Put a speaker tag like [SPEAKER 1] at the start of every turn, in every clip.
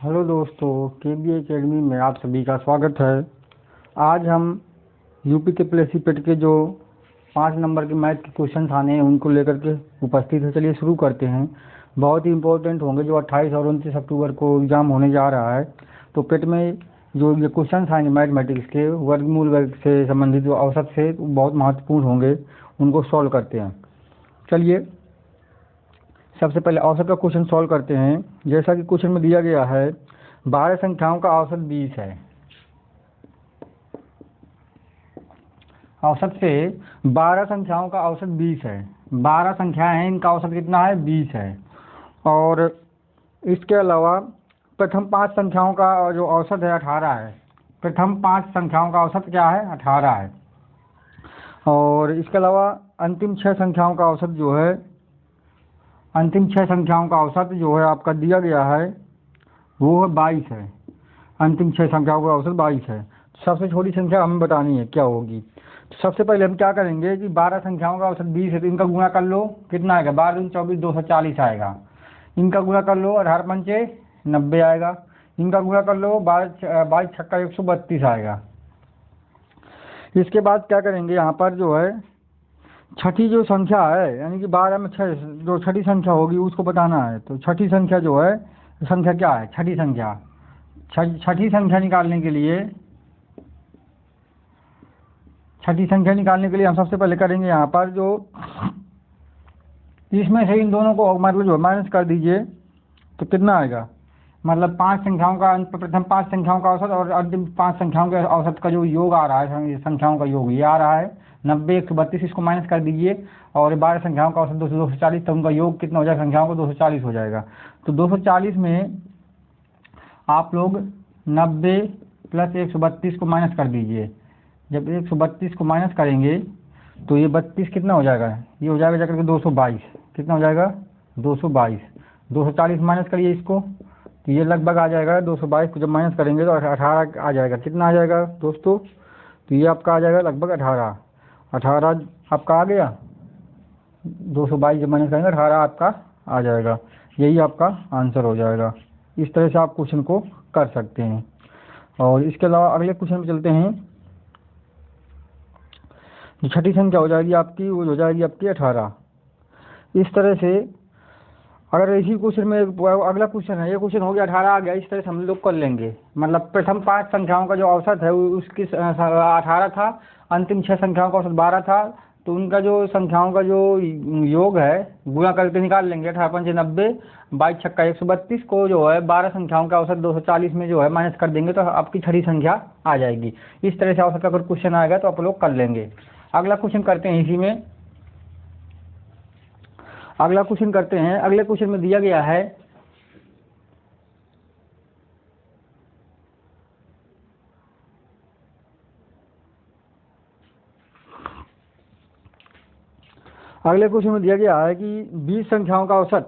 [SPEAKER 1] Hello दोस्तों, के academy में आप सभी का स्वागत है। आज हम यूपी के प्लेसी पेट के जो 5 नंबर के मैथ के क्वेश्चन आने हैं उनको लेकर के उपस्थित है। चलिए शुरू करते हैं। बहुत ही इंपॉर्टेंट होंगे, जो 28 और 29 अक्टूबर को एग्ज़ाम होने जा रहा है। तो पेट में जो ये क्वेश्चन आएंगे मैथमेटिक्स के वर्गमूल वर्ग से संबंधित, जो औसत से बहुत महत्वपूर्ण होंगे, उनको सॉल्व करते हैं। चलिए सबसे पहले औसत का क्वेश्चन सॉल्व करते हैं। जैसा कि क्वेश्चन में दिया गया है, 12 संख्याओं का औसत 20 है। औसत से 12 संख्याओं का औसत 20 है। 12 संख्याएं हैं, इनका औसत कितना है? 20 है। और इसके अलावा प्रथम 5 संख्याओं का जो औसत है 18 है। प्रथम 5 संख्याओं का औसत क्या है? 18 है। और इसके अलावा अंतिम 6 संख्याओं का औसत जो है, अंतिम 6 संख्याओं का औसत जो है आपका दिया गया है वो है 22 है। अंतिम 6 संख्याओं का औसत 22 है। सबसे छोटी संख्या हमें बतानी है क्या होगी। तो सबसे पहले हम क्या करेंगे कि 12 संख्याओं का औसत 20 है, तो इनका गुणा कर लो। कितना आएगा? 12 दूनी 24, 240 आएगा। इनका गुणा कर लो, 18 पंचे 90 आएगा। इनका गुणा कर लो, 22 छक्का 132 आएगा। इसके बाद क्या करेंगे, यहाँ पर जो है छठी जो संख्या है, यानी कि 12 में 6 जो छठी संख्या होगी उसको बताना है। तो छठी संख्या जो है, संख्या क्या है? छठी संख्या। छठी संख्या निकालने के लिए, छठी संख्या निकालने के लिए हम सबसे पहले करेंगे यहाँ पर जो इसमें से इन दोनों को मतलब जो माइनस कर दीजिए, तो कितना आएगा? मतलब 5 संख्याओं का, प्रथम 5 संख्याओं का औसत और अंतिम 5 संख्याओं के औसत का जो योग आ रहा है, संख्याओं का योग ये आ रहा है 90, 132। इसको माइनस कर दीजिए और 12 संख्याओं का औसत 240, तो उनका योग कितना हो जाएगा? संख्याओं का 240 हो जाएगा। तो 240 में आप लोग 90 प्लस 132 को माइनस कर दीजिए। जब 132 को माइनस करेंगे तो ये 32 कितना हो जाएगा? ये हो जाएगा जाकर के 222। कितना हो जाएगा? 222। 240 माइनस करिए इसको, तो ये लगभग आ जाएगा 222 को जब माइनस करेंगे तो 18 आ जाएगा। कितना आ जाएगा दोस्तों? तो ये आपका आ जाएगा लगभग 18 आपका आ गया। 222 जब माइनस करेंगे 18 आपका आ जाएगा। यही आपका आंसर हो जाएगा। इस तरह से आप क्वेश्चन को कर सकते हैं। और इसके अलावा अगले क्वेश्चन में चलते हैं। जो छठी संख्या हो जाएगी आपकी, वो हो जाएगी आपकी 18। इस तरह से अगर इसी क्वेश्चन में अगला क्वेश्चन है, ये क्वेश्चन हो गया 18 आ गया। इस तरह से हम लोग कर लेंगे। मतलब प्रथम 5 संख्याओं का जो औसत है उसकी 18 था, अंतिम 6 संख्याओं का औसत 12 था। तो उनका जो संख्याओं का जो योग है गुणा करके निकाल लेंगे। 18 पंचे 90, 22 छक्का 132 को जो है 12 संख्याओं का औसत 240 में जो है माइनस कर देंगे तो आपकी छठी संख्या आ जाएगी। इस तरह से औसत का अगर क्वेश्चन आएगा तो आप लोग कर लेंगे। अगला क्वेश्चन करते हैं इसी में। अगला क्वेश्चन करते हैं। अगले क्वेश्चन में दिया गया है कि 20 संख्याओं का औसत,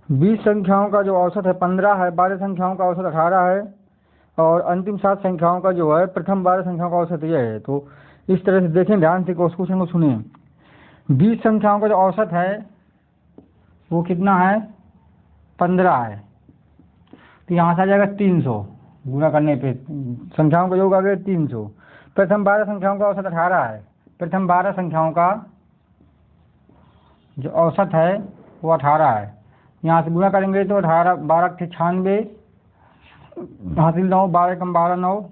[SPEAKER 1] 20 संख्याओं का जो औसत है 15 है, 12 संख्याओं का औसत 18 है और अंतिम 7 संख्याओं का जो है प्रथम 12 संख्याओं का औसत यह है। तो इस तरह से देखें, ध्यान से उस क्वेश्चन को सुनें। 20 संख्याओं का जो औसत है वो कितना है? 15 है। तो यहाँ से आ जाएगा 300। गुणा करने पे संख्याओं का योग आ गया 300। प्रथम 12 संख्याओं का औसत 18 है। प्रथम 12 संख्याओं का जो औसत है वो 18 है। यहाँ से गुणा करेंगे तो 18, 12 के 96 हासिल 9, 12 कम 12 9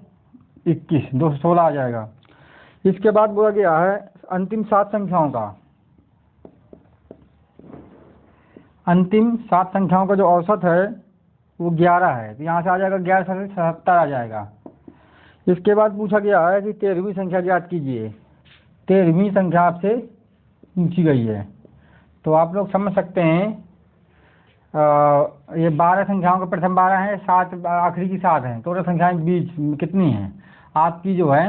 [SPEAKER 1] 21, 216 आ जाएगा। इसके बाद बोला गया है अंतिम 7 संख्याओं का, अंतिम 7 संख्याओं का जो औसत है वो 11 है। तो यहाँ से आ जाएगा 11 से 77 आ जाएगा। इसके बाद पूछा गया है कि 13वीं संख्या ज्ञात कीजिए। 13वीं संख्या आपसे पूछी गई है। तो आप लोग समझ सकते हैं, ये 12 संख्याओं का प्रथम 12 है, 7 आखिरी की 7 हैं। टोटल संख्याएं बीच कितनी हैं आपकी? जो है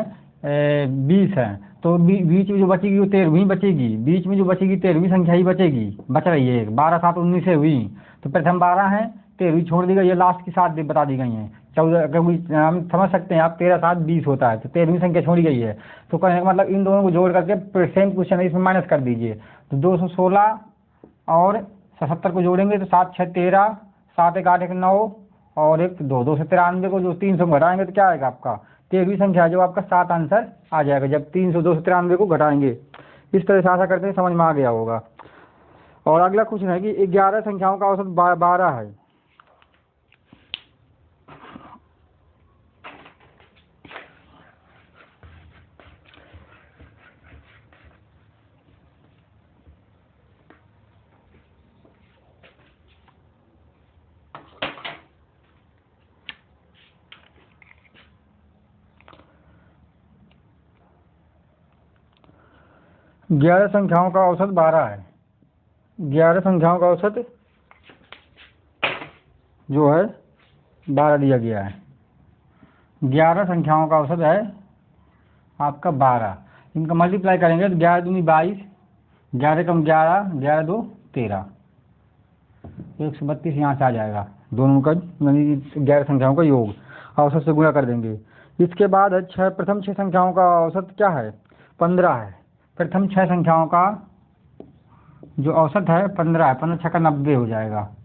[SPEAKER 1] 20 है। तो बीच में जो बचेगी वो 13वीं बचेगी। बीच में जो बचेगी 13वीं संख्या ही बचेगी, बच रही है। 12 7 19 से हुई, तो प्रथम 12 है, 13वीं छोड़ दी गई, ये लास्ट की 7 बता दी गई हैं। 14 क्योंकि हम समझ सकते हैं आप 13 7 20 होता है, तो 13वीं संख्या छोड़ी गई है। तो कहने का मतलब इन दोनों को जोड़ करके सेम क्वेश्चन है, इसमें माइनस कर दीजिए। तो 216 और 77 को जोड़ेंगे तो 7 6 13, 7 1 8 1 9 और 1 2, 2 से 93 को जो 300 घटाएंगे तो क्या आएगा आपका 13वीं संख्या, जो आपका 7 आंसर आ जाएगा जब 300 2 से 93 को घटाएंगे। इस तरह से आशा करते हैं समझ में आ गया होगा। और अगला क्वेश्चन है कि 11 संख्याओं का औसत 12 है। 11 संख्याओं का औसत 12 है। 11 संख्याओं का औसत जो है 12 दिया गया है। 11 संख्याओं का औसत है आपका 12। इनका मल्टीप्लाई करेंगे तो 11 दूनी 22, 11 कम 11, 11 2 13, 132 यहाँ से आ जाएगा। दोनों का यानी 11 संख्याओं का योग औसत से गुणा कर देंगे। इसके बाद है प्रथम 6 संख्याओं का औसत क्या है 15 है। प्रथम 6 संख्याओं का जो औसत है 15 है। 15 6 का 90 हो जाएगा।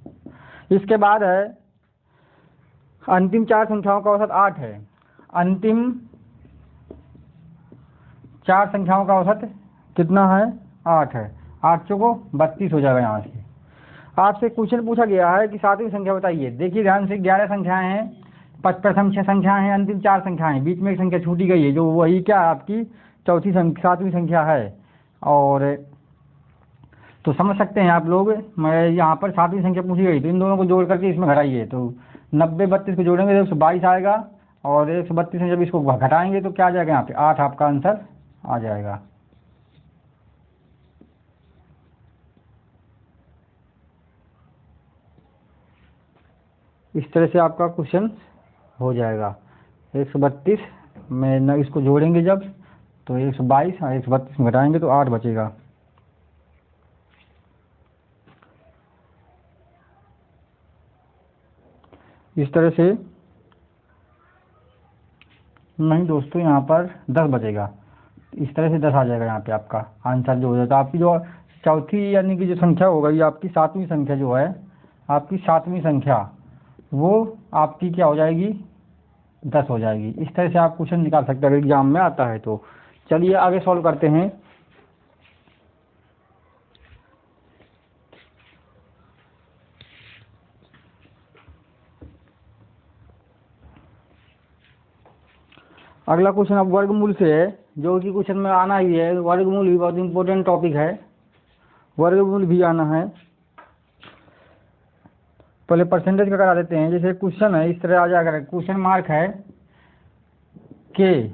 [SPEAKER 1] इसके बाद है अंतिम 4 संख्याओं का औसत 8 है। अंतिम 4 संख्याओं का औसत कितना है 8 है। 8 चौको 32 हो जाएगा। यहाँ से आपसे क्वेश्चन पूछा गया है कि 7वीं संख्या बताइए। देखिए ध्यान से, 11 संख्याएं हैं, प्रथम 6 संख्याएं हैं, अंतिम 4 संख्याएं, बीच में एक संख्या छूटी गई है जो वही क्या आपकी 7वीं संख्या है। और तो समझ सकते हैं आप लोग, मैं यहाँ पर 7वीं संख्या पूछी गई तो इन दोनों को जोड़ करके इसमें घटाइए तो 90 32 को जोड़ेंगे तो 122 आएगा और 132 में जब इसको घटाएंगे तो क्या आ जाएगा यहाँ पे 8 आपका आंसर आ जाएगा। इस तरह से आपका क्वेश्चन हो जाएगा। 132 में न इसको जोड़ेंगे जब तो 122 और 132 में घटाएंगे तो 8 बचेगा। इस तरह से नहीं दोस्तों, यहाँ पर 10 बचेगा। इस तरह से 10 आ जाएगा यहाँ पे आपका आंसर जो हो जाएगा। आपकी जो चौथी यानी कि जो संख्या होगा ये आपकी 7वीं संख्या जो है, आपकी 7वीं संख्या वो आपकी क्या हो जाएगी 10 हो जाएगी। इस तरह से आप क्वेश्चन निकाल सकते हैं अगर एग्जाम में आता है तो। चलिए आगे सॉल्व करते हैं। अगला क्वेश्चन अब वर्गमूल से है, जो कि क्वेश्चन में आना ही है। वर्गमूल भी बहुत इंपॉर्टेंट टॉपिक है, वर्गमूल भी आना है। पहले परसेंटेज का करा देते हैं। जैसे क्वेश्चन है इस तरह आ जाएगा, क्वेश्चन मार्क है के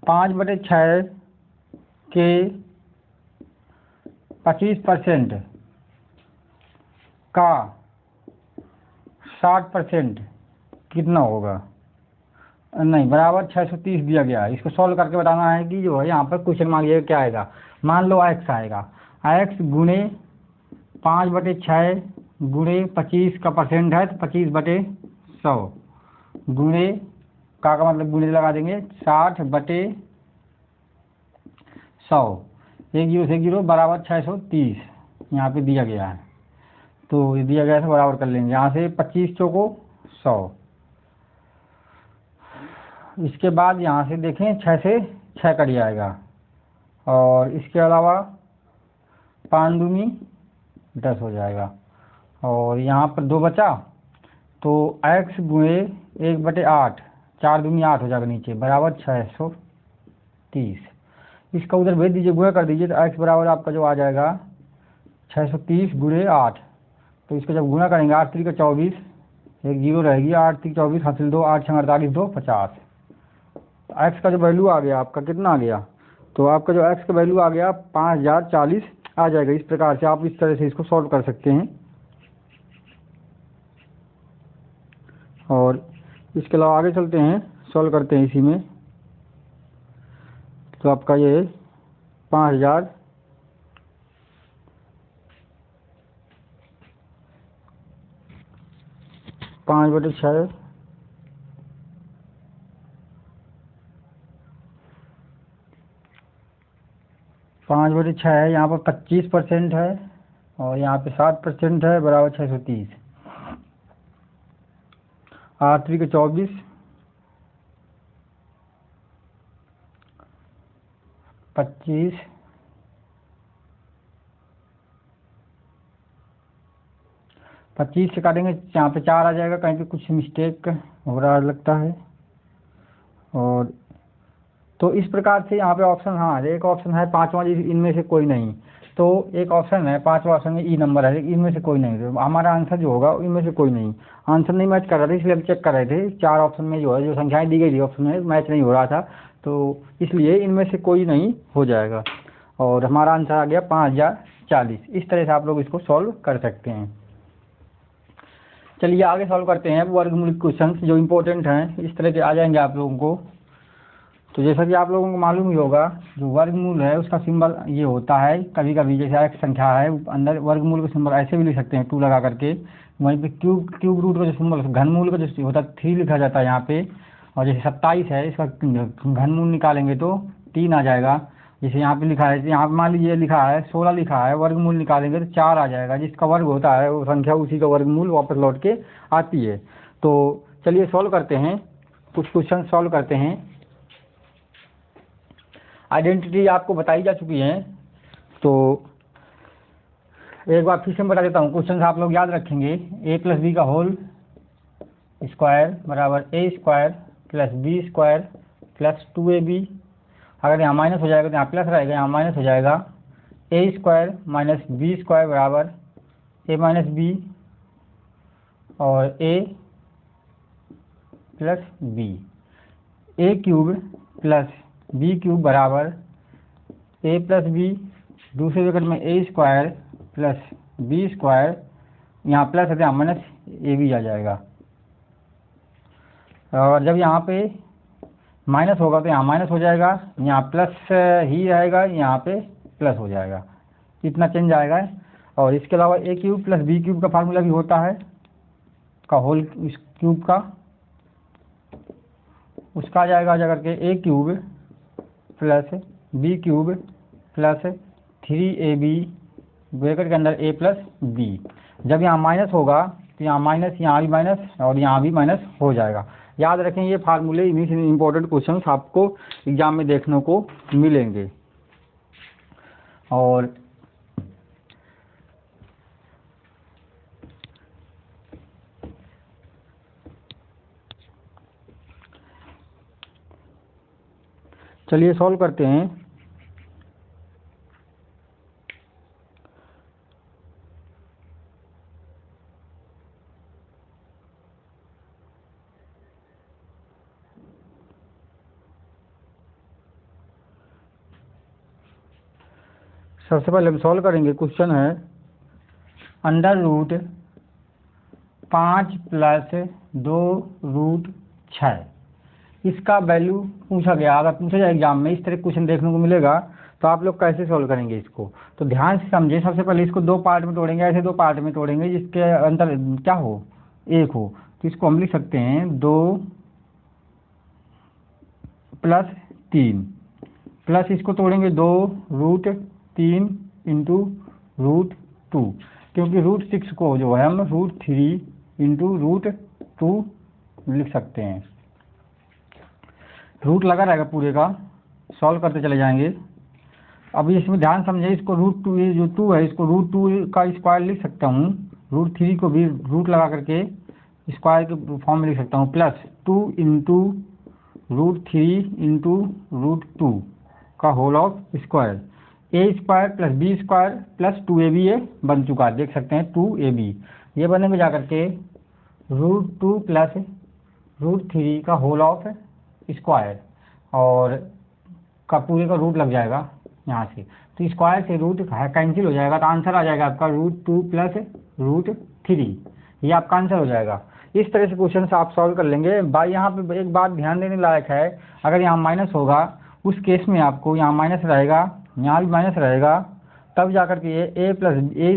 [SPEAKER 1] 5/6 के 25% का 60% कितना होगा। नहीं, बराबर 630 दिया गया है। इसको सॉल्व करके बताना है कि जो है यहाँ पर क्वेश्चन मांगिएगा क्या आएगा। मान लो x आएगा, x गुणे 5/6 गुणे 25 का परसेंट है तो 25/100 गुणे का मतलब गुणे लगा देंगे 60/100, 1 0 से 1 0 बराबर 630 यहाँ पे दिया गया है। तो ये दिया गया है बराबर कर लेंगे यहाँ से 25 चौको 100। इसके बाद यहाँ से देखें 6 से 6 कट जाएगा और इसके अलावा 5 दूनी 10 हो जाएगा और यहाँ पर 2 बचा तो x गुणे 1/8, 4 दूनी 8 हो जाएगा नीचे बराबर 630। इसका उधर भेज दीजिए, गुणा कर दीजिए तो x बराबर आपका जो आ जाएगा 630 गुणे 8। तो इसको जब गुणा करेंगे 8 3 का 24, 1 0 रहेगी, 8 3 24 हासिल 2, 8 6 48 2 50। एक्स का जो वैल्यू आ गया आपका कितना आ गया, तो आपका जो एक्स का वैल्यू आ गया 5040 आ जाएगा। इस प्रकार से आप इस तरह से इसको सॉल्व कर सकते हैं। और इसके अलावा आगे चलते हैं, सॉल्व करते हैं इसी में। तो आपका ये 5000 5/6 5/6 है। यहाँ पर 25% है और यहाँ पे 7% है बराबर 630। 8 3 के 24, 25, 25 से काटेंगे यहाँ पे 4 आ जाएगा, कहीं पे कुछ मिस्टेक हो रहा लगता है। और तो इस प्रकार से यहाँ पे ऑप्शन, हाँ एक ऑप्शन है पाँचवा, इनमें से कोई नहीं। तो एक ऑप्शन है पाँचवा ऑप्शन में ई नंबर है, इनमें से कोई नहीं। तो हमारा आंसर जो होगा इनमें से कोई नहीं, आंसर नहीं मैच कर रहा था, इसलिए हम चेक कर रहे थे 4 ऑप्शन में जो है जो संख्याएं दी गई थी ऑप्शन में मैच नहीं हो रहा था, तो इसलिए इनमें से कोई नहीं हो जाएगा। और हमारा आंसर आ गया 5040। इस तरह से आप लोग इसको सॉल्व कर सकते हैं। चलिए आगे सॉल्व करते हैं वर्गमूल क्वेश्चन जो इम्पोर्टेंट हैं, इस तरह के आ जाएंगे आप लोगों को। तो जैसा कि आप लोगों को मालूम ही होगा, जो वर्गमूल है उसका सिंबल ये होता है, कभी कभी जैसे एक संख्या है अंदर वर्गमूल का सिंबल ऐसे भी लिख सकते हैं 2 लगा करके। वहीं पे क्यूब रूट का जो सिंबल घनमूल का जो होता है 3 लिखा जाता है यहाँ पे। और जैसे 27 है, इसका घनमूल निकालेंगे तो 3 आ जाएगा। जैसे यहाँ पे लिखा है, यहाँ पे मान लीजिए लिखा है 16 लिखा है, वर्गमूल निकालेंगे तो 4 आ जाएगा। जिसका वर्ग होता है वो संख्या उसी का वर्गमूल वापस लौट के आती है। तो चलिए सॉल्व करते हैं, कुछ क्वेश्चन सॉल्व करते हैं। आइडेंटिटी आपको बताई जा चुकी है, तो एक बार फिर से बता देता हूँ। क्वेश्चन आप लोग याद रखेंगे, a + b का होल स्क्वायर बराबर a square plus b square plus 2ab। अगर यहाँ माइनस हो जाएगा तो यहाँ प्लस रहेगा, यहाँ माइनस हो जाएगा। a square minus b square बराबर a माइनस b और a plus b। a cube plus b cube बराबर a प्लस b, दूसरे ब्रैकेट में a square plus b square, यहाँ प्लस है तो यहाँ माइनस ए बी आ जाएगा। और जब यहाँ पे माइनस होगा तो यहाँ माइनस हो जाएगा, यहाँ प्लस ही रहेगा, यहाँ पे प्लस हो जाएगा, इतना चेंज आएगा। और इसके अलावा a cube plus b cube का फार्मूला भी होता है, का होल इस क्यूब का, उसका आ जाएगा जा करके a cube plus b cube plus 3ab bracket के अंदर a प्लस b। जब यहाँ माइनस होगा तो यहाँ माइनस, यहाँ भी माइनस और यहाँ भी माइनस हो जाएगा। याद रखें ये फार्मूले, इन्हीं से इम्पोर्टेंट क्वेश्चन आपको एग्जाम में देखने को मिलेंगे। और चलिए सॉल्व करते हैं। सबसे पहले हम सॉल्व करेंगे, क्वेश्चन है √5 + 2√6। इसका वैल्यू पूछा गया, अगर पूछा जाए एग्जाम में इस तरह क्वेश्चन देखने को मिलेगा तो आप लोग कैसे सॉल्व करेंगे इसको। तो ध्यान से समझिए, सबसे पहले इसको 2 पार्ट में तोड़ेंगे, ऐसे 2 पार्ट में तोड़ेंगे जिसके अंतर क्या हो, 1 हो। तो इसको हम लिख सकते हैं 2 + 3 प्लस इसको तोड़ेंगे 2√3 × √2, क्योंकि √6 को जो है हम √3 × √2 लिख सकते हैं। रूट लगा रहेगा पूरे का, सॉल्व करते चले जाएंगे। अभी इसमें ध्यान समझिए, इसको √2, ये जो 2 है इसको √2 का स्क्वायर लिख सकता हूँ, √3 को भी रूट लगा करके स्क्वायर के फॉर्म में लिख सकता हूँ, प्लस 2 × √3 × √2 का whole of square. a square plus b square plus 2ab ये बन चुका है, देख सकते हैं 2ab। ये बनेंगे जा करके √2 प्लस √3 का होल ऑफ स्क्वायर, और का पूरे का रूट लग जाएगा यहाँ से, तो स्क्वायर से रूट कैंसिल हो जाएगा, तो आंसर आ जाएगा आपका √2 प्लस √3। ये आपका आंसर हो जाएगा। इस तरह से क्वेश्चन आप सॉल्व कर लेंगे। भाई यहाँ पे एक बात ध्यान देने लायक है, अगर यहाँ माइनस होगा उस केस में आपको यहाँ माइनस रहेगा, यहाँ भी माइनस रहेगा, तब जाकर के ये a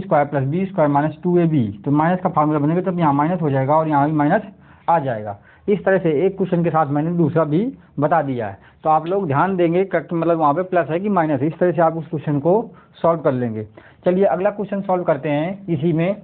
[SPEAKER 1] square plus b square minus 2ab, तो माइनस का फार्मूला बनेगा, तब यहाँ माइनस हो जाएगा और यहाँ भी माइनस आ जाएगा। इस तरह से एक क्वेश्चन के साथ मैंने दूसरा भी बता दिया है। तो आप लोग ध्यान देंगे मतलब वहाँ पे प्लस है कि माइनस है, इस तरह से आप उस क्वेश्चन को सॉल्व कर लेंगे। चलिए अगला क्वेश्चन सॉल्व करते हैं इसी में।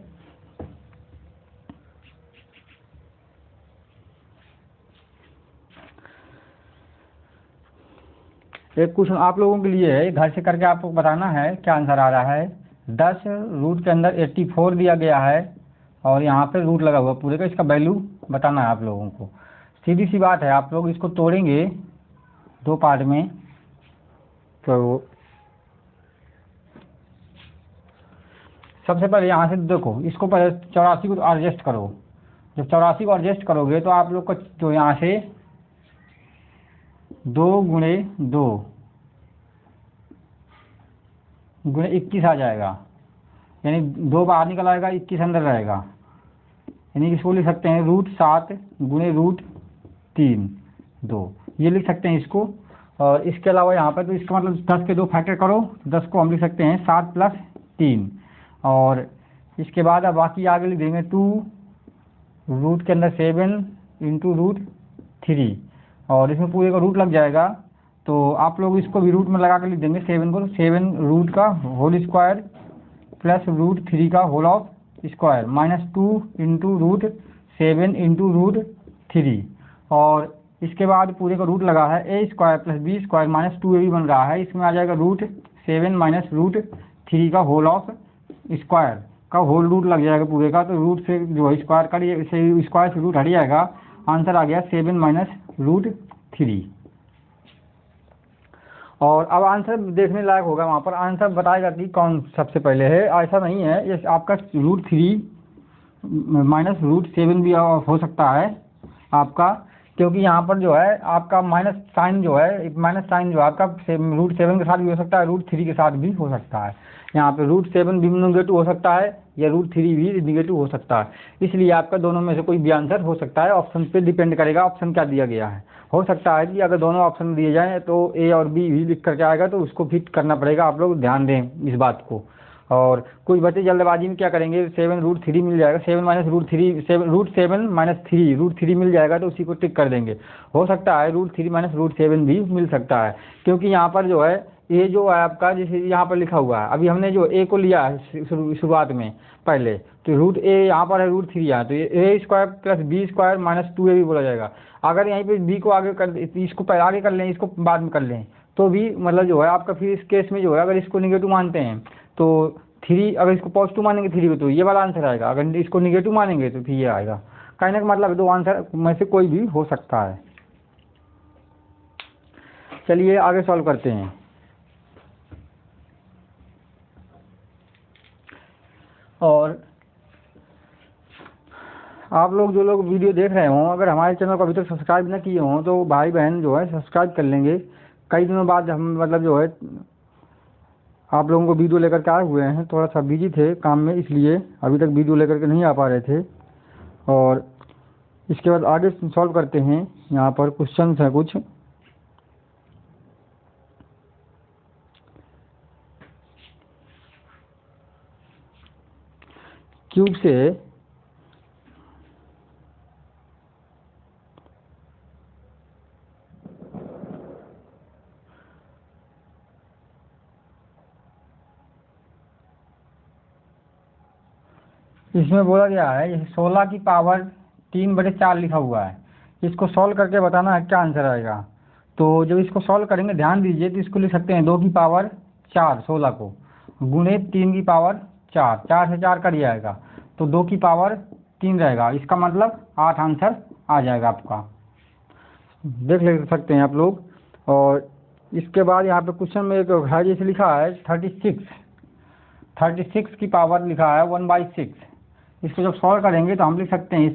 [SPEAKER 1] एक क्वेश्चन आप लोगों के लिए है, घर से करके आपको बताना है क्या आंसर आ रहा है। 10 रूट के अंदर 84 दिया गया है और यहाँ पे रूट लगा हुआ पूरे का, इसका वैल्यू बताना है आप लोगों को। सीधी सी बात है, आप लोग इसको तोड़ेंगे दो पार्ट में। तो सबसे पहले यहाँ से देखो, इसको पहले 84 को एडजस्ट करो। जब 84 को एडजस्ट करोगे तो आप लोग को तो यहाँ से 2 गुणे 2 गुणे 21 आ जाएगा, यानी 2 बाहर निकल आएगा, 21 अंदर रहेगा। यानी इसको लिख सकते हैं √7 गुणे √3 2, ये लिख सकते हैं इसको। और इसके अलावा यहाँ पर तो इसका मतलब 10 के 2 फैक्टर करो, 10 को हम लिख सकते हैं 7 + 3। और इसके बाद अब बाकी आगे लिख देंगे 2 रूट के अंदर 7 × √3, और इसमें पूरे का रूट लग जाएगा। तो आप लोग इसको भी रूट में लगा कर लिख देंगे 7 को, 7 रूट का होल स्क्वायर प्लस √3 का होल ऑफ स्क्वायर -2 × √7 × √3। और इसके बाद पूरे का रूट लगा है a² + b² -2ab बन रहा है, इसमें आ जाएगा √7 -√3 का होल ऑफ स्क्वायर का होल रूट लग जाएगा पूरे का। तो रूट से जो है स्क्वायर का स्क्वायर से रूट हट जाएगा, आंसर आ गया 7 -√3। और अब आंसर देखने लायक होगा, वहाँ पर आंसर बताएगा कि कौन सबसे पहले है। ऐसा नहीं है, ये आपका √3 -√7 भी हो सकता है आपका, क्योंकि यहाँ पर जो है आपका माइनस साइन जो है, माइनस साइन जो है आपका √7 के साथ भी हो सकता है, √3 के साथ भी हो सकता है। यहाँ पे √7 भी निगेटिव हो सकता है या √3 भी निगेटिव हो सकता है। इसलिए आपका दोनों में से कोई भी आंसर हो सकता है, ऑप्शन पे डिपेंड करेगा ऑप्शन क्या दिया गया है। हो सकता है कि अगर दोनों ऑप्शन दिए जाएँ तो ए और बी भी लिख करके आएगा, तो उसको फिट करना पड़ेगा, आप लोग ध्यान दें इस बात को। और कुछ बच्चे जल्दबाजी में क्या करेंगे, 7 √3 मिल जाएगा, 7 -√3 √7 -3 मिल जाएगा तो उसी को टिक कर देंगे। हो सकता है √3 -√7 भी मिल सकता है, क्योंकि यहाँ पर जो है ये जो है आपका जैसे यहाँ पर लिखा हुआ है, अभी हमने जो ए को लिया है शुरुआत में पहले, तो √a यहाँ पर है √3 यहाँ, तो ये a² + b² -2ab बोला जाएगा। अगर यहीं पे b को आगे कर, इसको पहले आगे कर लें, इसको बाद में कर लें, तो भी मतलब जो है आपका फिर इस केस में जो है अगर इसको निगेटिव मानते हैं तो 3, अगर इसको पॉजिटिव मानेंगे 3 को तो ये वाला आंसर आएगा, अगर इसको निगेटिव मानेंगे तो फिर ये आएगा। कहने का मतलब दो आंसर में से कोई भी हो सकता है। चलिए आगे सॉल्व करते हैं। और आप लोग जो लोग वीडियो देख रहे हों, अगर हमारे चैनल को अभी तक सब्सक्राइब न किए हों तो भाई बहन जो है सब्सक्राइब कर लेंगे। कई दिनों बाद हम मतलब जो है आप लोगों को वीडियो लेकर के आए हुए हैं, थोड़ा सा बिजी थे काम में, इसलिए अभी तक वीडियो लेकर के नहीं आ पा रहे थे। और इसके बाद आगे सॉल्व करते हैं। यहाँ पर क्वेश्चन हैं कुछ, क्यूब से इसमें बोला गया है जैसे 16 की पावर 3/4 लिखा हुआ है, इसको सॉल्व करके बताना है क्या आंसर आएगा। तो जब इसको सॉल्व करेंगे ध्यान दीजिए, तो इसको लिख सकते हैं 2 की पावर 4 16 को गुणे 3 की पावर 4, 4 से 4 कट जाएगा तो 2 की पावर 3 रहेगा, इसका मतलब 8 आंसर आ जाएगा आपका, देख ले सकते हैं आप लोग। और इसके बाद यहाँ पे क्वेश्चन में एक है जैसे लिखा है 36 की पावर लिखा है 1/6। इसको जब सॉल्व करेंगे तो हम लिख सकते हैं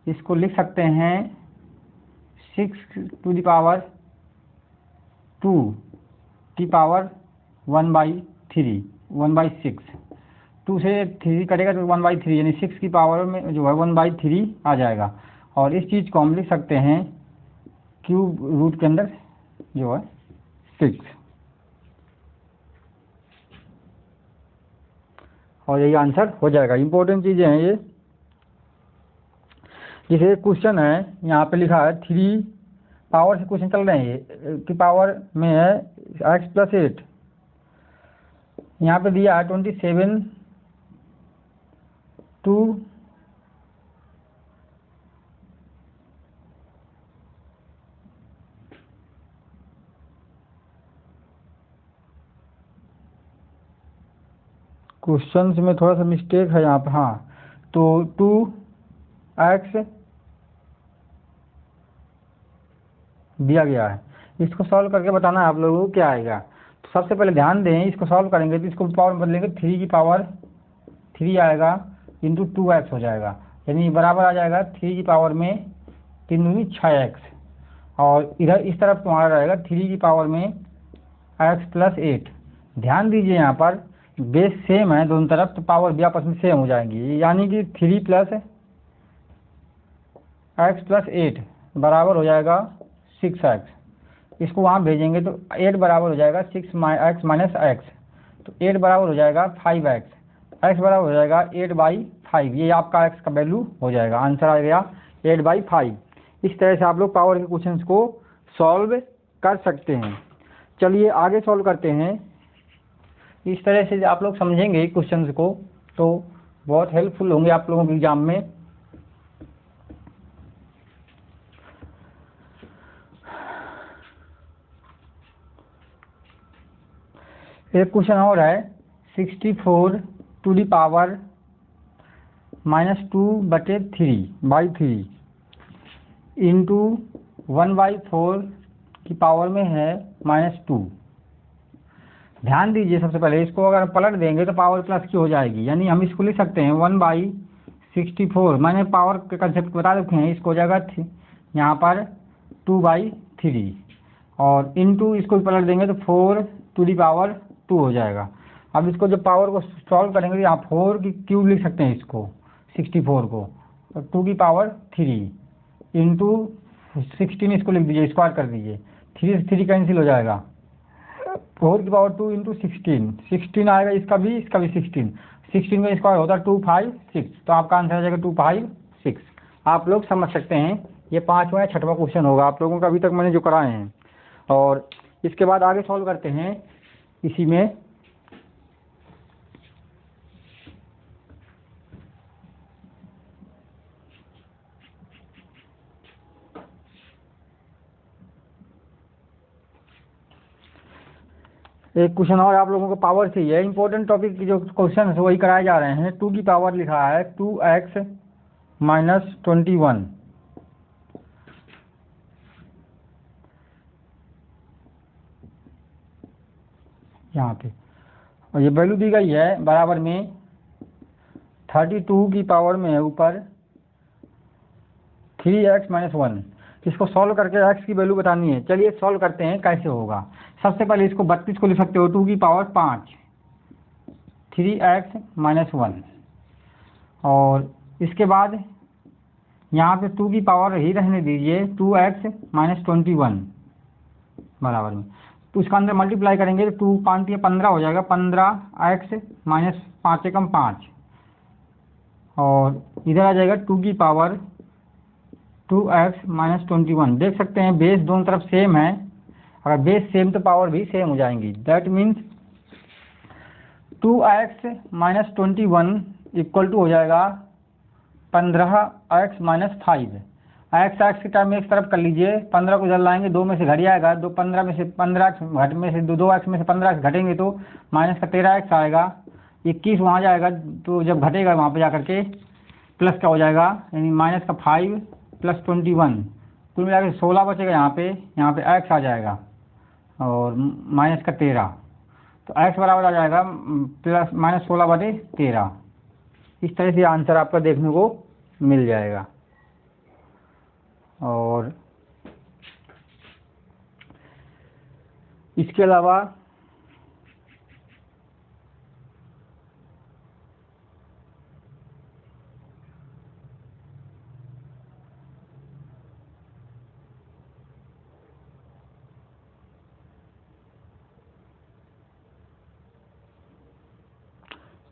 [SPEAKER 1] इसको लिख सकते हैं 6 टू द पावर 2 की पावर 1/3 1/6, 2 से 3 कटेगा तो 1/3, यानी 6 की पावर में जो है 1/3 आ जाएगा। और इस चीज़ को हम लिख सकते हैं क्यूब रूट के अंदर जो है 6, और यही आंसर हो जाएगा। इंपॉर्टेंट चीज़ें हैं ये, जैसे क्वेश्चन है यहाँ पे लिखा है 3 पावर से क्वेश्चन चल रहे हैं ये की पावर में है x+8, यहाँ पे दिया है 27 टू क्वेश्चन में थोड़ा सा मिस्टेक है यहाँ पे। हाँ, तो 2x दिया गया है, इसको सॉल्व करके बताना है आप लोगों को क्या आएगा। तो सबसे पहले ध्यान दें, इसको सॉल्व करेंगे तो इसको पावर में बदलेंगे, 3 की पावर 3 आएगा इंटू 2x हो जाएगा, यानी बराबर आ जाएगा 3 की पावर में 3 दूनी 6x, और इधर इस तरफ तुम्हारा रहेगा 3 की पावर में x+8। ध्यान दीजिए यहाँ पर बेस सेम है दोनों तरफ, तो पावर भी आपस में सेम हो जाएंगी, यानी कि 3 + x+8 बराबर हो जाएगा 6x। इसको वहाँ भेजेंगे तो 8 बराबर हो जाएगा 6x - x, तो 8 बराबर हो जाएगा 5x, x बराबर हो जाएगा 8/5। ये आपका x का वैल्यू हो जाएगा, आंसर आ गया 8/5। इस तरह से आप लोग पावर के क्वेश्चंस को सॉल्व कर सकते हैं। चलिए आगे सॉल्व करते हैं। इस तरह से आप लोग समझेंगे क्वेश्चंस को तो बहुत हेल्पफुल होंगे आप लोगों के एग्जाम में। एक क्वेश्चन और है 64 टू दी पावर -2/3 इंटू 1/4 की पावर में है -2। ध्यान दीजिए, सबसे पहले इसको अगर पलट देंगे तो पावर प्लस की हो जाएगी, यानी हम इसको लिख सकते हैं 1/64। मैंने पावर के कंसेप्ट बता रखे हैं, इसको हो जाएगा यहाँ पर 2/3, और इंटू इसको पलट देंगे तो 4 टू दी पावर 2 हो जाएगा। अब इसको जब पावर को सॉल्व करेंगे तो यहाँ 4 की क्यूब लिख सकते हैं इसको, 64 को, तो 2 की पावर 3 इंटू 16, इसको लिख दीजिए, स्क्वायर कर दीजिए, 3 से 3 कैंसिल हो जाएगा, 4 की पावर 2 इंटू 16 आएगा, इसका भी 16 का स्क्वायर होता है 256, तो आपका आंसर आ जाएगा 256। आप लोग समझ सकते हैं, ये 5वां या 6वां क्वेश्चन होगा आप लोगों का अभी तक मैंने जो कराए हैं। और इसके बाद आगे सॉल्व करते हैं इसी में। एक क्वेश्चन और आप लोगों को पावर से ही है, इंपॉर्टेंट टॉपिक की जो क्वेश्चन है वही कराए जा रहे हैं। 2 की पावर लिखा है 2x - 21, यहाँ पे, और ये वैल्यू दी गई है बराबर में 32 की पावर में है ऊपर 3x - 1। इसको सॉल्व करके x की वैल्यू बतानी है। चलिए सॉल्व करते हैं कैसे होगा। सबसे पहले इसको 32 को लिख सकते हो 2 की पावर 5, 3x - 1, और इसके बाद यहाँ पे 2 की पावर ही रहने दीजिए 2x - 21 बराबर में, तो इसका अंदर मल्टीप्लाई करेंगे तो 2 5 या 15 हो जाएगा, 15x - 5 एकम 5, और इधर आ जाएगा 2 की पावर 2x - 21। देख सकते हैं बेस दोनों तरफ सेम है, अगर बेस सेम तो पावर भी सेम हो जाएंगी। That means 2x - 21 equal to हो जाएगा 15x - 5। x के टाइम में एक तरफ कर लीजिए, 15 को जल लाएंगे, 2 में से घट जाएगा, 15 में से 15 घट में से 2x में से 15 घटेंगे तो माइनस का 13x आएगा, 21 वहाँ जाएगा, तो जब घटेगा वहाँ पे जा करके प्लस का हो जाएगा, यानी माइनस का 5 + 21, कुल मिला के 16 बचेगा। यहाँ पे x आ जाएगा और माइनस का 13, तो x बराबर आ जाएगा -16/13। इस तरह से आंसर आपका देखने को मिल जाएगा। और इसके अलावा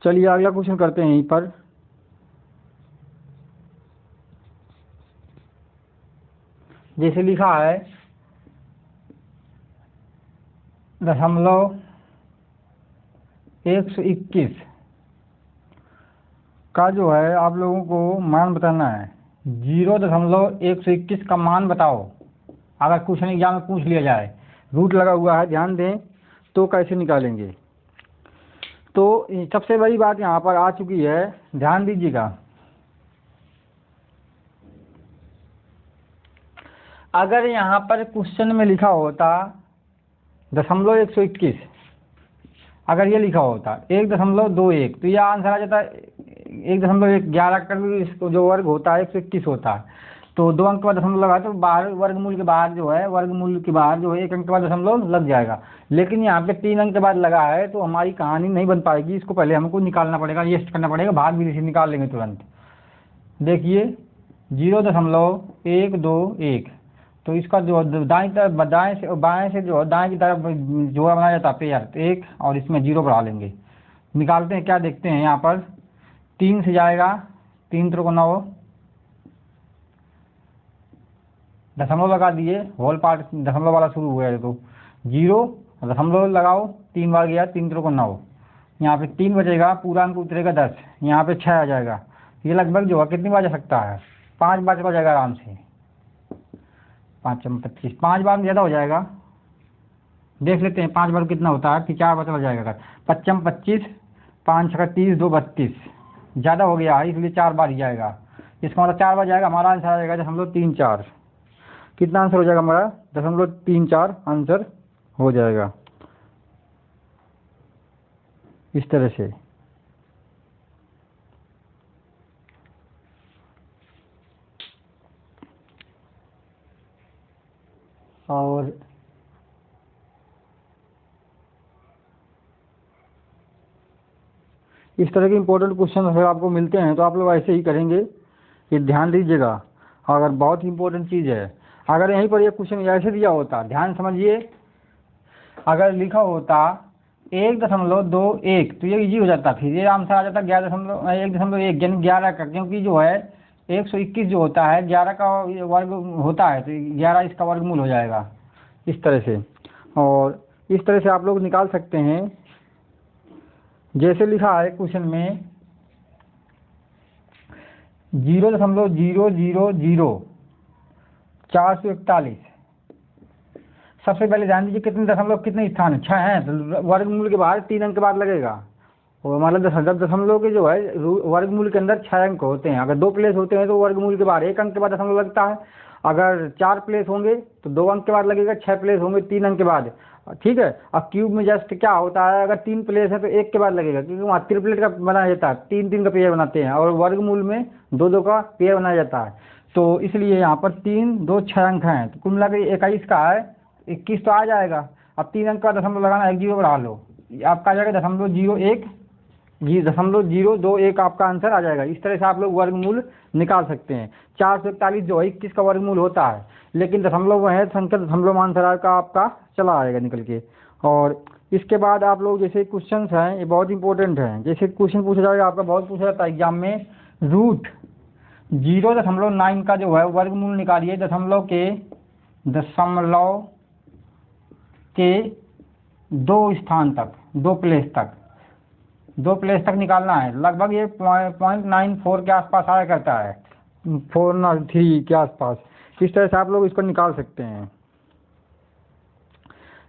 [SPEAKER 1] चलिए अगला क्वेश्चन करते हैं यहीं पर। जैसे लिखा है 0.121 का जो है आप लोगों को मान बताना है। 0.121 का मान बताओ। अगर क्वेश्चन एग्जाम में पूछ लिया जाए, रूट लगा हुआ है, ध्यान दें, तो कैसे निकालेंगे। तो सबसे बड़ी बात यहाँ पर आ चुकी है, ध्यान दीजिएगा। अगर यहाँ पर क्वेश्चन में लिखा होता 0.121, अगर ये लिखा होता 1.21, तो यह आंसर आ जाता 1.11 कर भी, इसको जो वर्ग होता है 121 होता है। तो 2 अंक के बाद दशमलव लगा तो बाहर वर्गमूल के बाहर जो है, वर्गमूल के बाहर जो है 1 अंक के बाद दशमलव लग जाएगा। लेकिन यहाँ पे 3 अंक के बाद लगा है, तो हमारी कहानी नहीं बन पाएगी। इसको पहले हमको निकालना पड़ेगा, रेस्ट करना पड़ेगा, भाग भी इसे निकाल लेंगे तुरंत। देखिए 0.121, तो इसका जो दाएं तरफ, दाएं से बाएं से जो दाएं की तरफ जोड़ा बनाया जाता है पेयर, तो 1 और इसमें 0 बढ़ा लेंगे। निकालते हैं, क्या देखते हैं यहाँ पर 3 से जाएगा, 3 त्रिको 9, दशमलव लगा दिए, होल पार्ट दशमलव वाला शुरू हुआ है, तो 0 दशमलव लगाओ, 3 बार गया, 3 त्रिको 9, यहाँ पे 3 बचेगा, पूरा अंक उतरेगा 10, यहाँ पे 6 आ जाएगा। ये लगभग जो है कितनी बार जा सकता है, 5 बार चला जाएगा आराम से। 5 × 25, 5 बार में ज़्यादा हो जाएगा, देख लेते हैं 5 बार कितना होता है, कि 4 बार चला जाएगा। अगर 5 × 25, 5 × 30, 2 32, ज़्यादा हो गया है, इसलिए 4 बार ही जाएगा। इसका मतलब 4 बार जाएगा, हमारा आंसर आ जाएगा 0.34। कितना आंसर हो जाएगा हमारा, 0.34 आंसर हो जाएगा इस तरह से। और इस तरह के इंपॉर्टेंट क्वेश्चन अगर आपको मिलते हैं तो आप लोग ऐसे ही करेंगे, ये ध्यान दीजिएगा। अगर बहुत इंपॉर्टेंट चीज़ है, अगर यहीं पर ये क्वेश्चन ऐसे दिया होता, ध्यान समझिए, अगर लिखा होता 1.21, तो ये इजी हो जाता, फिर ये आंसर आ जाता 1.1 यानी 11 का, क्योंकि जो है 121 जो होता है 11 का वर्ग होता है, तो 11 इसका वर्गमूल हो जाएगा इस तरह से। और इस तरह से आप लोग निकाल सकते हैं, जैसे लिखा है क्वेश्चन में 0.000 441। सबसे पहले ध्यान दीजिए कितने दशमलव कितने स्थान है, 6 हैं, तो वर्गमूल के बाहर 3 अंक के बाद लगेगा। और मतलब दशमलव के जो है वर्गमूल के अंदर 6 अंक होते हैं। अगर 2 प्लेस होते हैं तो वर्गमूल के बाहर 1 अंक के बाद दशमलव लगता है। अगर 4 प्लेस होंगे तो 2 अंक के बाद लगेगा, 6 प्लेस होंगे 3 अंक के बाद, ठीक है। अब क्यूब में जस्ट क्या होता है, अगर 3 प्लेस है तो 1 के बाद लगेगा, क्योंकि वहाँ ट्रिपलेट का बनाया जाता है, 3-3 का पेयर बनाते हैं, और वर्गमूल में 2-2 का पेयर बनाया जाता है। तो इसलिए यहाँ पर 3, 2, 6 अंक हैं, तो कुल मिला के 21 का है, 21 तो आ जाएगा। अब 3 अंक का दशमलव लगाना, 1 0 बढ़ा लो, आपका आ जाएगा 0.01 जी 0.021 आपका आंसर आ जाएगा। इस तरह से आप लोग वर्गमूल निकाल सकते हैं। 441 जो है 21 का वर्गमूल होता है, लेकिन दशमलव है संख्या, दशमलव आंसर का आपका चला आएगा निकल के। और इसके बाद आप लोग जैसे क्वेश्चंस हैं, ये बहुत इंपॉर्टेंट हैं। जैसे क्वेश्चन पूछा जाएगा, आपका बहुत पूछा जाता है एग्जाम में, रूट 0.9 का जो है वर्गमूल निकालिए दशमलव के 2 स्थान तक, 2 प्लेस तक निकालना है। लगभग ये 0.94 के आसपास आया करता है, 493 के आसपास। इस तरह से आप लोग इसको निकाल सकते हैं,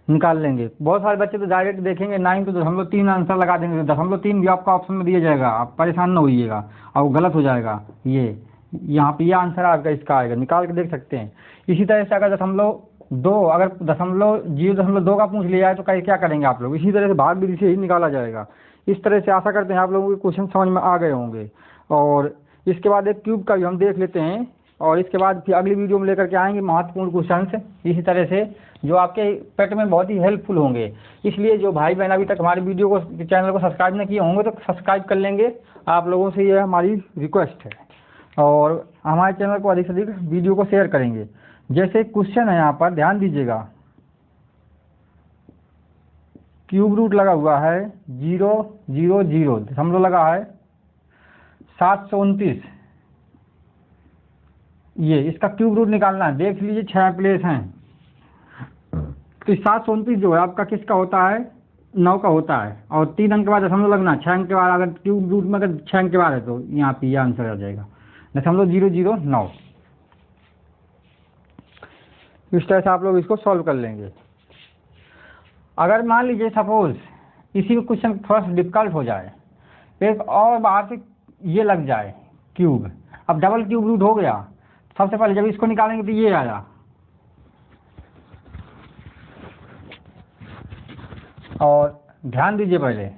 [SPEAKER 1] निकाल लेंगे। बहुत सारे बच्चे तो डायरेक्ट देखेंगे 9 तो 0.3 आंसर लगा देंगे, 0.3 भी आपका ऑप्शन में दिया जाएगा, आप परेशान ना होइएगा, और गलत हो जाएगा। ये यहाँ पे ये आंसर आपका इसका आएगा, निकाल के देख सकते हैं। इसी तरह से अगर 0.2, अगर 0.2 का पूछ लिया है तो क्या करेंगे आप लोग, इसी तरह से भाग विधि से ही निकाला जाएगा। इस तरह से आशा करते हैं आप लोगों के क्वेश्चन समझ में आ गए होंगे। और इसके बाद एक क्यूब का भी हम देख लेते हैं, और इसके बाद फिर अगली वीडियो में लेकर के आएंगे महत्वपूर्ण क्वेश्चन इसी तरह से, जो आपके पेट में बहुत ही हेल्पफुल होंगे। इसलिए जो भाई बहन अभी तक हमारे वीडियो को, चैनल को सब्सक्राइब नहीं किए होंगे तो सब्सक्राइब कर लेंगे, आप लोगों से ये हमारी रिक्वेस्ट है। और हमारे चैनल को अधिक से अधिक वीडियो को शेयर करेंगे। जैसे क्वेश्चन है यहाँ पर ध्यान दीजिएगा, क्यूब रूट लगा हुआ है 0.00 दशमलव लगा है 729, ये इसका क्यूब रूट निकालना है। देख लीजिए 6 प्लेस हैं, तो 729 जो है आपका किसका होता है, 9 का होता है, और 3 अंक के बाद दशमलव लगना, 6 अंक के बाद अगर क्यूब रूट में अगर 6 अंक के बाद है तो यहाँ पे ये आंसर आ जाएगा 0.009। इस तरह से आप लोग इसको सॉल्व कर लेंगे। अगर मान लीजिए सपोज इसी में क्वेश्चन थोड़ा सा डिफिकल्ट हो जाए, एक और बाहर से ये लग जाए क्यूब, अब डबल क्यूब रूट हो गया, सबसे पहले जब इसको निकालेंगे तो ये आया, और ध्यान दीजिए पहले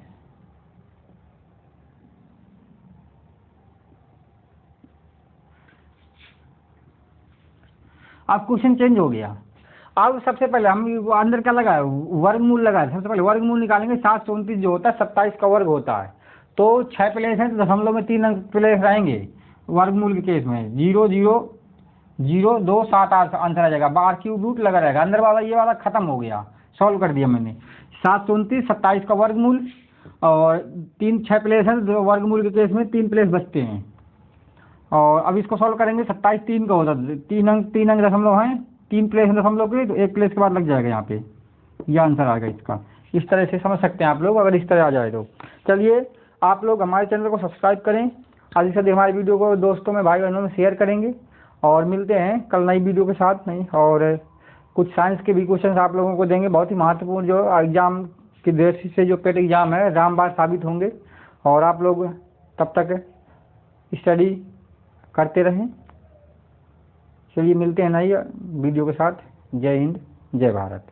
[SPEAKER 1] अब क्वेश्चन चेंज हो गया। अब सबसे पहले हम अंदर क्या लगाए, वर्गमूल लगाए। सबसे पहले वर्गमूल निकालेंगे। 729 जो होता है 27 का वर्ग होता है, तो 6 प्लेस हैं तो दशमलव में 3 अंक प्लेस रहेंगे वर्गमूल के केस में। 0.00278 आंसर आ जाएगा। बाहर क्यूब रूट लगा रहेगा, अंदर वाला ये वाला खत्म हो गया, सॉल्व कर दिया मैंने। 729 27 का वर्गमूल, और 6 प्लेस हैं तो वर्गमूल के केस में 3 प्लेस बचते हैं। और अब इसको सॉल्व करेंगे। 27 3 का होता है, 3 अंक दशमलव हैं, 3 प्लेस हैं दशमलव के, तो 1 प्लेस के बाद लग जाएगा यहाँ पे, ये आंसर आएगा इसका। इस तरह से समझ सकते हैं आप लोग, अगर इस तरह आ जाए तो। चलिए आप लोग हमारे चैनल को सब्सक्राइब करें, अधिक से अधिक हमारी वीडियो को दोस्तों में, भाई बहनों में शेयर करेंगे, और मिलते हैं कल नई वीडियो के साथ। नहीं, और कुछ साइंस के भी क्वेश्चन आप लोगों को देंगे, बहुत ही महत्वपूर्ण, जो एग्जाम की दृष्टि से जो पेट एग्जाम है रामबाण साबित होंगे। और आप लोग तब तक स्टडी करते रहें। चलिए मिलते हैं नई वीडियो के साथ। जय हिंद, जय भारत।